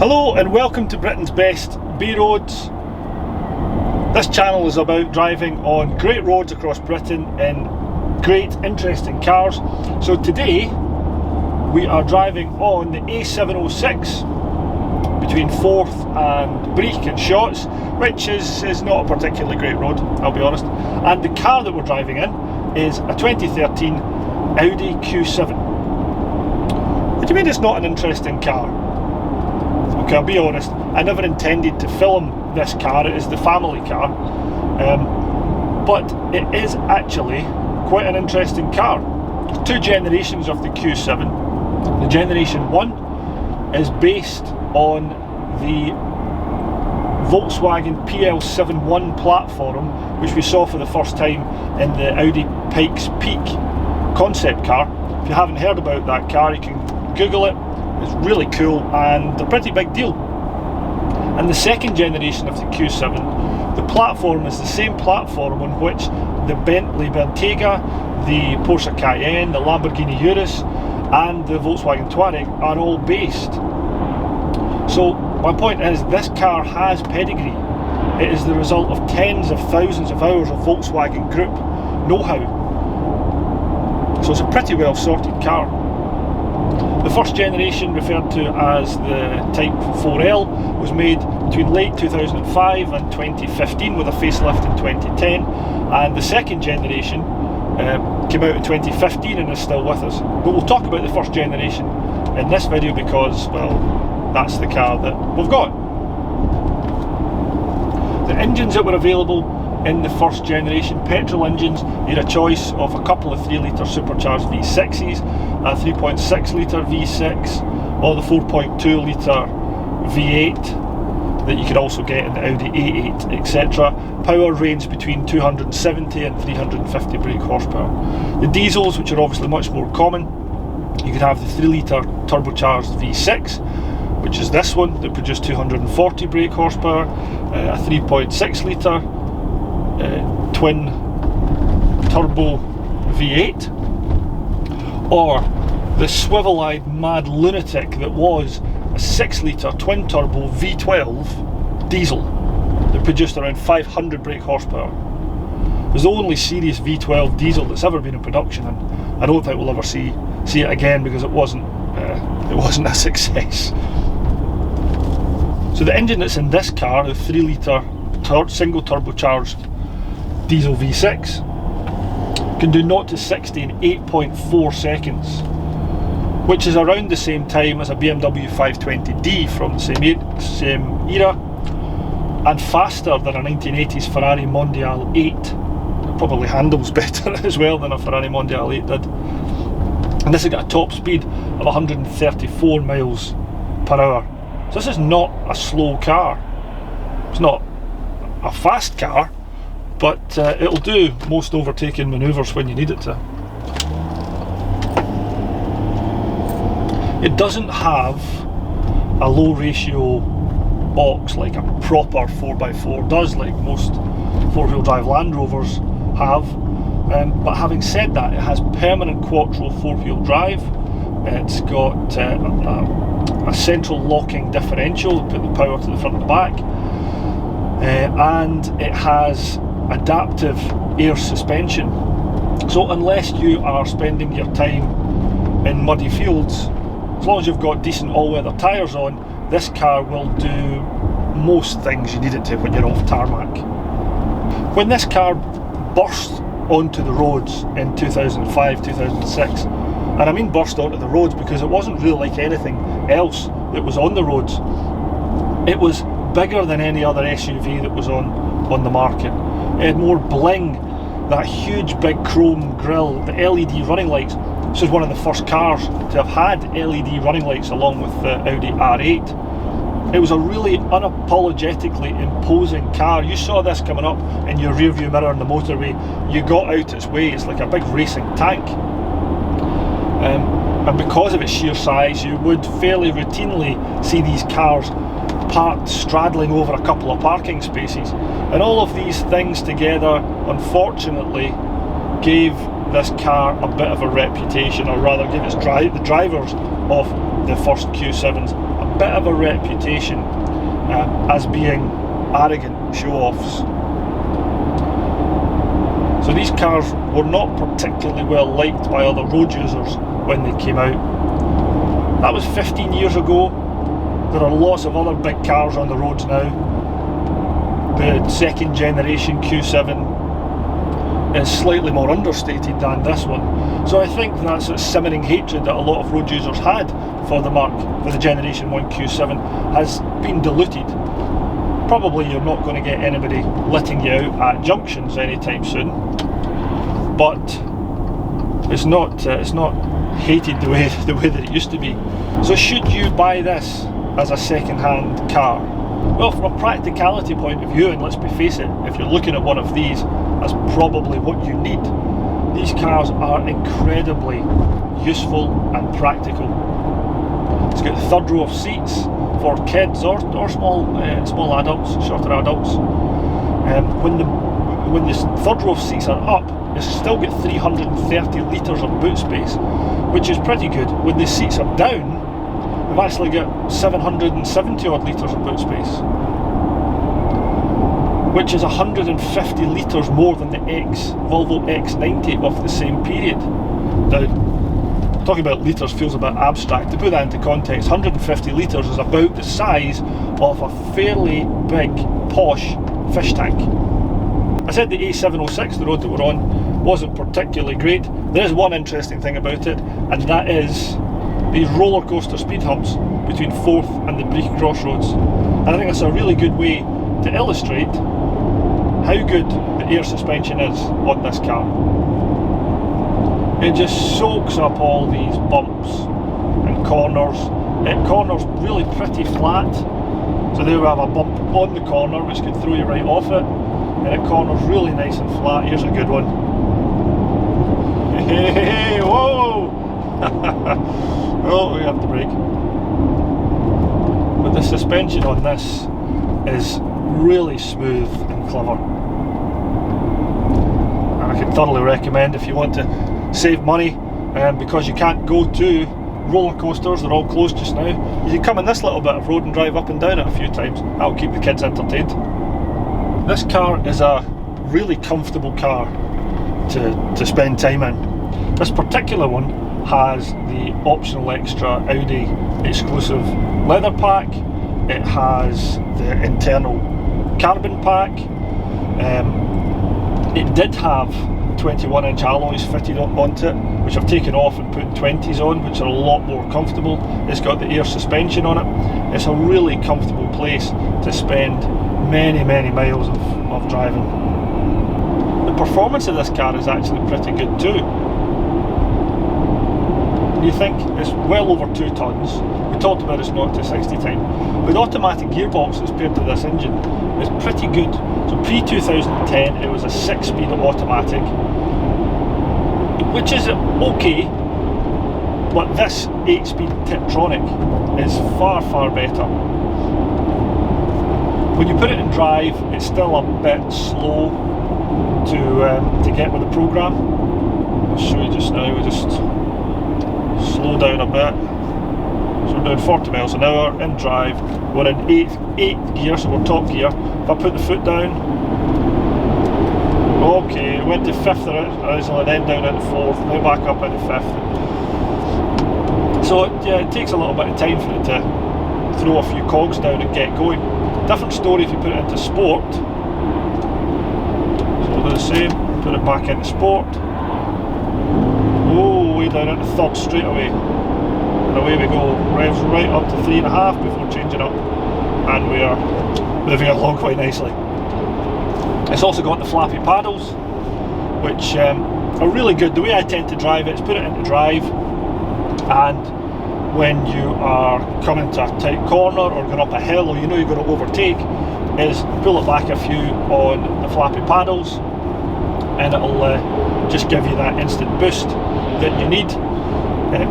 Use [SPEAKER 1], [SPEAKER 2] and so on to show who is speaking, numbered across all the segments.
[SPEAKER 1] Hello and welcome to Britain's Best B Roads. This channel is about driving on great roads across Britain in great, interesting cars. So today we are driving on the A706 between Forth and Break in Shotts, which is not a particularly great road, I'll be honest. And the car that we're driving in is a 2013 Audi Q7. What do you mean it's not an interesting car? Okay, I'll be honest, I never intended to film this car. It is the family car, but it is actually quite an interesting car. There's two generations of the Q7. The generation 1 is based on the Volkswagen PL71 platform, which we saw for the first time in the Audi Pikes Peak concept car. If you haven't heard about that car, you can Google it. It's really cool and a pretty big deal. And the second generation of the Q7, the platform is the same platform on which the Bentley Bentayga, the Porsche Cayenne, the Lamborghini Urus and the Volkswagen Touareg are all based. So my point is, this car has pedigree. It is the result of tens of thousands of hours of Volkswagen Group know-how. So it's a pretty well sorted car. The first generation, referred to as the Type 4L, was made between late 2005 and 2015 with a facelift in 2010, and the second generation came out in 2015 and is still with us. But we'll talk about the first generation in this video because, well, that's the car that we've got. The engines that were available in the first generation petrol engines, you had a choice of a couple of 3-litre supercharged V6s, a 3.6-litre V6, or the 4.2-litre V8 that you could also get in the Audi A8, etc. Power ranged between 270 and 350 brake horsepower. The diesels, which are obviously much more common, you could have the 3-litre turbocharged V6, which is this one, that produced 240 brake horsepower, a 3.6-litre twin turbo V8, or the swivel-eyed mad lunatic that was a 6-litre twin turbo V12 diesel that produced around 500 brake horsepower. It was the only serious V12 diesel that's ever been in production, and I don't think we'll ever see it again because it wasn't a success. So the engine that's in this car, the 3-litre single turbocharged diesel V6, can do 0 to 60 in 8.4 seconds, which is around the same time as a BMW 520d from the same era, and faster than a 1980s Ferrari Mondial 8. It probably handles better as well than a Ferrari Mondial 8 did. And this has got a top speed of 134 miles per hour. So this is not a slow car. It's not a fast car, but it'll do most overtaking manoeuvres when you need it to. It doesn't have a low ratio box like a proper 4x4 does, like most four-wheel drive Land Rovers have. But having said that, it has permanent quattro four-wheel drive. It's got a central locking differential, put the power to the front and the back, and it has adaptive air suspension. So unless you are spending your time in muddy fields, as long as you've got decent all-weather tyres on, this car will do most things you need it to when you're off tarmac. When this car burst onto the roads in 2005, 2006, and I mean burst onto the roads because it wasn't really like anything else that was on the roads. It was bigger than any other SUV that was on the market. It had more bling, that huge big chrome grille, the LED running lights. This was one of the first cars to have had LED running lights along with the Audi R8. It was a really unapologetically imposing car. You saw this coming up in your rear view mirror on the motorway, you got out its way. It's like a big racing tank. And because of its sheer size, you would fairly routinely see these cars parked straddling over a couple of parking spaces, and all of these things together unfortunately gave this car a bit of a reputation, or rather gave its the drivers of the first Q7s a bit of a reputation as being arrogant show-offs. So these cars were not particularly well liked by other road users when they came out. That was 15 years ago. There are lots of other big cars on the roads now. The second generation Q7 is slightly more understated than this one. So I think that sort of simmering hatred that a lot of road users had for the Generation 1 Q7 has been diluted. Probably you're not going to get anybody letting you out at junctions anytime soon, but it's not hated the way that it used to be. So should you buy this as a second-hand car? Well, from a practicality point of view, and let's face it, if you're looking at one of these, that's probably what you need. These cars are incredibly useful and practical. It's got a third row of seats for kids or small adults, shorter adults. When the third row of seats are up, it's still got 330 litres of boot space, which is pretty good. When the seats are down, we've actually got 770 odd litres of boot space, which is 150 litres more than the Volvo X90 of the same period. Now, talking about litres feels a bit abstract. To put that into context, 150 litres is about the size of a fairly big, posh fish tank. I said the A706, the road that we're on, wasn't particularly great. There is one interesting thing about it, and that is these roller coaster speed humps between 4th and the Breek Crossroads. And I think that's a really good way to illustrate how good the air suspension is on this car. It just soaks up all these bumps and corners. It corners really pretty flat. So there we have a bump on the corner which can throw you right off it. And it corners really nice and flat. Here's a good one. Hey, whoa! Oh, we have to brake. But the suspension on this is really smooth and clever. And I can thoroughly recommend, if you want to save money, because you can't go to roller coasters, they're all closed just now, you can come in this little bit of road and drive up and down it a few times. That'll keep the kids entertained. This car is a really comfortable car to spend time in. This particular one has the optional extra Audi exclusive leather pack. It has the internal carbon pack. It did have 21-inch alloys fitted onto it, which I've taken off and put 20s on, which are a lot more comfortable. It's got the air suspension on it. It's a really comfortable place to spend many miles of driving. The performance of this car is actually pretty good too. You think it's well over 2 tons. We talked about its 0 to 60 time. With automatic gearbox that's paired to this engine, it's pretty good. So pre-2010 it was a 6-speed automatic, which is okay, but this 8-speed Tiptronic is far better. When you put it in drive, it's still a bit slow to get with the program. I'll show you just now. We just slow down a bit. So we're doing 40 miles an hour in drive. We're in 8th gear, so we're top gear. If I put the foot down, okay, it went to 5th originally, then down into 4th, now back up into 5th. So it takes a little bit of time for it to throw a few cogs down and get going. Different story if you put it into sport. So we'll do the same, put it back into sport. Oh, way down into 3rd straight away. And away we go. Revs right up to 3.5 before changing up. And we are moving along quite nicely. It's also got the flappy paddles, which are really good. The way I tend to drive it is put it into drive, and when you are coming to a tight corner or going up a hill or you know you're going to overtake, is pull it back a few on the flappy paddles, and it'll just give you that instant boost that you need.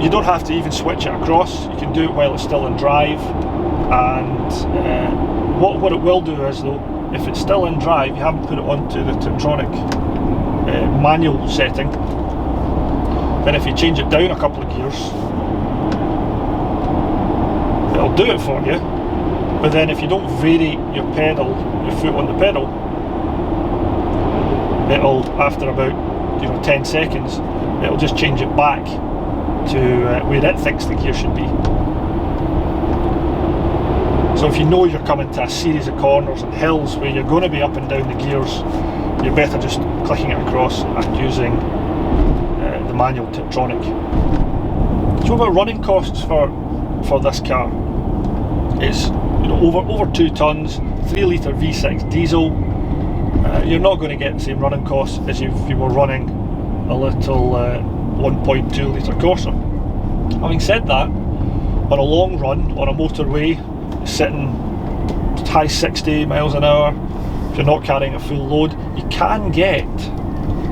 [SPEAKER 1] You don't have to even switch it across. You can do it while it's still in drive, and what it will do is, though, if it's still in drive, you haven't put it onto the Tiptronic manual setting, then if you change it down a couple of gears, it'll do it for you, but then if you don't vary your foot on the pedal, it'll, after about 10 seconds, it'll just change it back to where it thinks the gear should be. So if you know you're coming to a series of corners and hills where you're going to be up and down the gears, you're better just clicking it across and using the manual Tiptronic. So about running costs for this car, it's over 2 tonnes, 3 litre V6 diesel. You're not going to get the same running costs as if you were running a little 1.2 litre Corsa. Having said that, on a long run on a motorway, sitting high 60 miles an hour, if you're not carrying a full load, you can get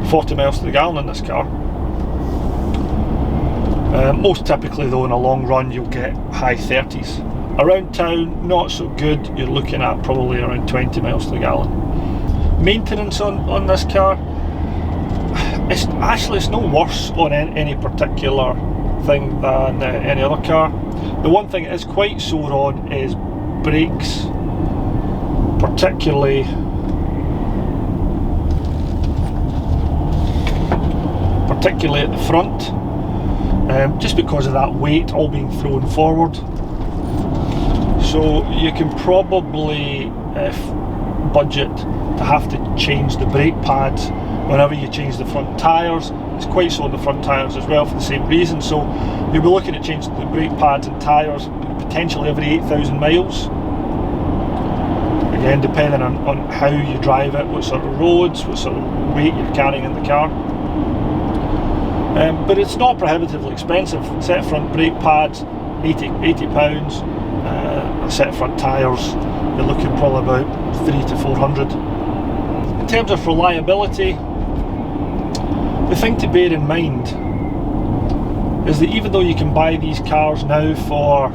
[SPEAKER 1] 40 miles to the gallon in this car. Most typically though, in a long run, you'll get high 30s. Around town, not so good, you're looking at probably around 20 miles to the gallon. Maintenance on this car, it's no worse on any particular thing than any other car. The one thing it is quite sore on is brakes, particularly at the front, just because of that weight all being thrown forward. So you can probably budget to have to change the brake pads whenever you change the front tyres. It's quite so on the front tyres as well for the same reason, so you'll be looking at changing the brake pads and tyres potentially every 8,000 miles. Again, depending on how you drive it, what sort of roads, what sort of weight you're carrying in the car. But it's not prohibitively expensive. A set of front brake pads, £80. A set of front tyres, you're looking probably about 300 to 400. In terms of reliability, the thing to bear in mind is that even though you can buy these cars now for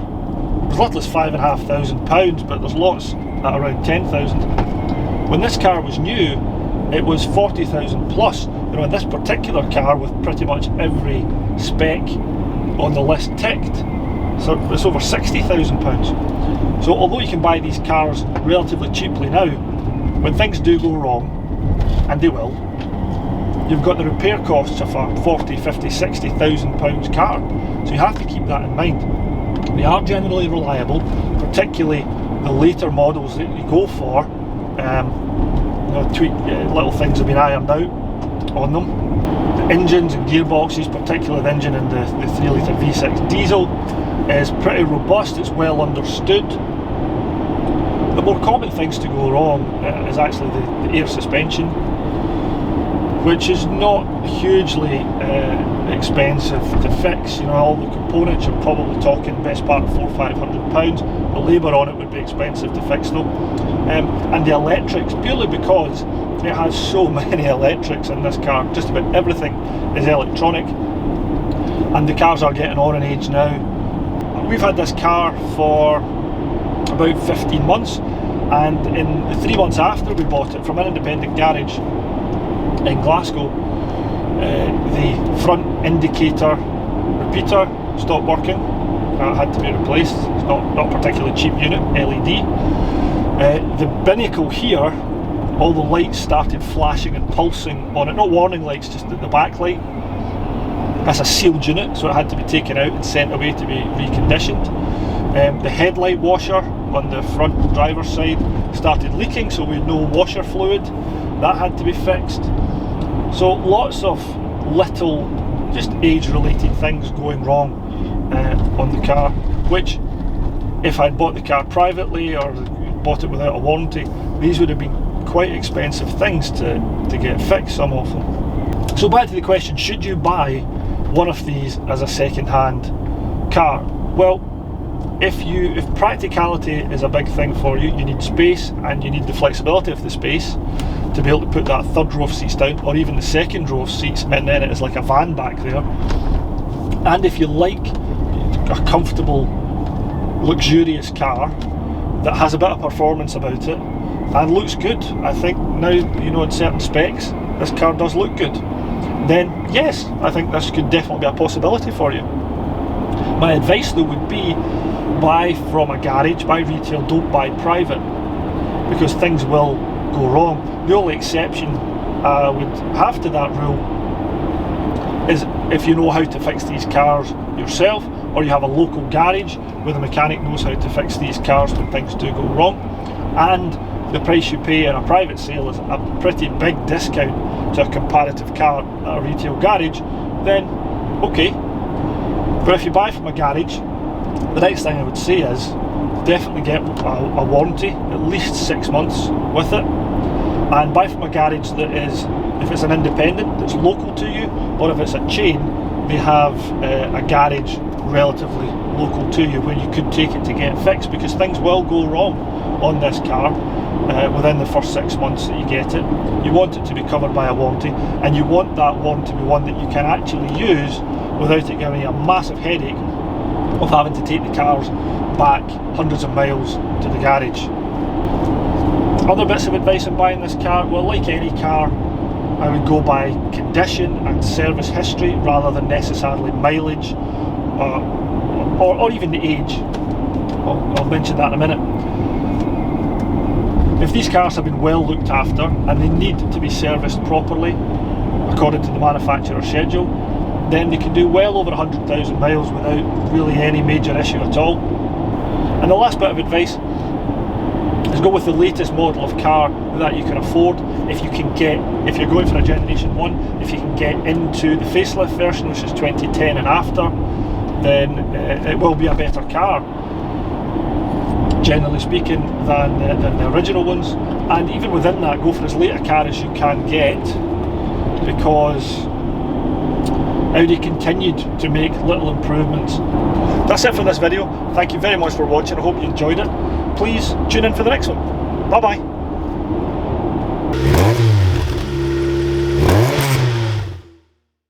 [SPEAKER 1] as little as £5,500, but there's lots at around 10,000. When this car was new, it was 40,000 plus. In this particular car, with pretty much every spec on the list ticked, so it's over £60,000. So although you can buy these cars relatively cheaply now, when things do go wrong, and they will, you've got the repair costs of a 40, 50, 60,000 pounds car. So you have to keep that in mind. They are generally reliable, particularly the later models that you go for. Little things have been ironed out on them. The engines and gearboxes, particularly the engine in the 3 litre V6 diesel, is pretty robust, it's well understood. The more common things to go wrong is actually the air suspension, which is not hugely expensive to fix. All the components, you're probably talking best part of £400 or £500. The labour on it would be expensive to fix though. And the electrics, purely because it has so many electrics in this car, just about everything is electronic, and the cars are getting on in age now. We've had this car for about 15 months, and in the 3 months after we bought it from an independent garage in Glasgow, the front indicator repeater stopped working. That had to be replaced. It's not a particularly cheap unit, LED. The binnacle here, all the lights started flashing and pulsing on it, not warning lights, just the backlight. That's a sealed unit, so it had to be taken out and sent away to be reconditioned. The headlight washer on the front driver's side started leaking, so we had no washer fluid. That had to be fixed. So lots of little, just age-related things going wrong on the car, which if I'd bought the car privately or bought it without a warranty, these would have been quite expensive things to get fixed, some of them. So back to the question, should you buy one of these as a second-hand car? Well, if practicality is a big thing for you, you need space and you need the flexibility of the space to be able to put that third row of seats down, or even the second row of seats, and then it is like a van back there. And if you like a comfortable, luxurious car that has a bit of performance about it and looks good, I think now, in certain specs, this car does look good, then yes, I think this could definitely be a possibility for you. My advice though would be, buy from a garage, buy retail, don't buy private, because things will go wrong. The only exception I would have to that rule is if you know how to fix these cars yourself, or you have a local garage where the mechanic knows how to fix these cars when things do go wrong, and the price you pay in a private sale is a pretty big discount to a comparative car at a retail garage, then okay. But if you buy from a garage, the next thing I would say is definitely get a warranty, at least 6 months with it, and buy from a garage that is, if it's an independent that's local to you, or if it's a chain, they have a garage relatively local to you where you could take it to get fixed, because things will go wrong on this car within the first 6 months that you get it. You want it to be covered by a warranty, and you want that warranty to be one that you can actually use without it giving you a massive headache of having to take the cars back hundreds of miles to the garage. Other bits of advice on buying this car, well, like any car, I would go by condition and service history rather than necessarily mileage or even the age. I'll mention that in a minute. If these cars have been well looked after and they need to be serviced properly according to the manufacturer's schedule, then they can do well over 100,000 miles without really any major issue at all. And the last bit of advice is go with the latest model of car that you can afford. If you're going for a Generation 1, if you can get into the facelift version, which is 2010 and after, then it will be a better car, generally speaking, than the original ones. And even within that, go for as late a car as you can get, because Audi continued to make little improvements. That's it for this video. Thank you very much for watching. I hope you enjoyed it. Please tune in for the next one. Bye bye.